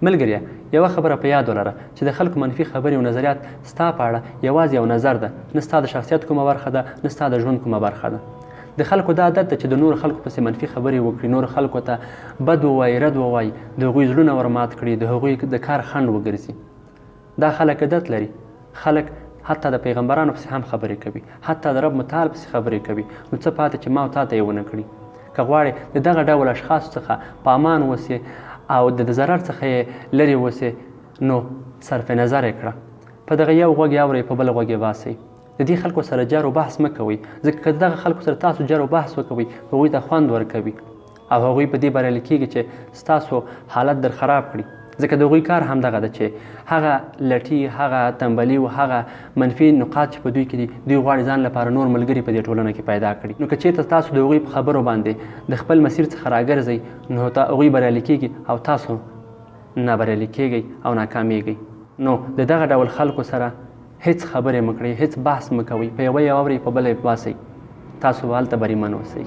ملګریه، یوه خبره په یاد ولره چې د خلکو منفي خبرې او نظریات ستا په اړه یوازې یو نظر ده، نه ستا د شخصیت کومه برخه ده، نه ستا د ژوند کومه برخه ده. د خلکو دا عادت ده چې د نورو خلکو پسې منفي خبرې وکړي، نورو خلکو ته بد ووایي، رد ووایي، د هغوی زړونه ورمات کړي، د هغوی د کار خنډ وګرځي. دا خلک عادت لري. خلک حتی د پیغمبرانو پسې هم خبرې کوي، حتی د رب متعال پسې خبرې کوي. نو څه پاتې چې ما او تا ته یې ونه کړي. که غواړې د دغه ډول اشخاصو څخه په امان اوسې او د ضرر څخه یې لرې اوسې، نو صرف نظر یې کړه. په دغه یو غوږ یې اورئ، په بل غوږ یې باسئ. د دې خلکو سره جر و بحث مه کوئ، ځکه که دغه خلکو سره تاسو جر و بحث وکوئ، هغوی ته خوند ورکوي او هغوی په دې بریالي کېږي چې ستاسو حالت در خراب کړي. ځکه د هغوی کار همدغه ده چې هغه لټي، هغه تنبلي او هغه منفي نقاط چې په دوی کې دي، دوی غواړي ځان لپاره نور ملګري په دې ټولنه کې پیدا کړي. نو که چېرته تاسو د هغوی په خبرو باندې د خپل مسیر څخه راګرځئ، نو هغوی بریالي کېږي او تاسو نابریالي کېږئ او ناکامیږئ. نو د دغه ډول خلکو سره هیڅ خبرې مه کړئ، هیڅ بحث مه کوئ، په یوه یې اورئ، په بله یې باسئ. تاسو به هلته بریمن اوسئ.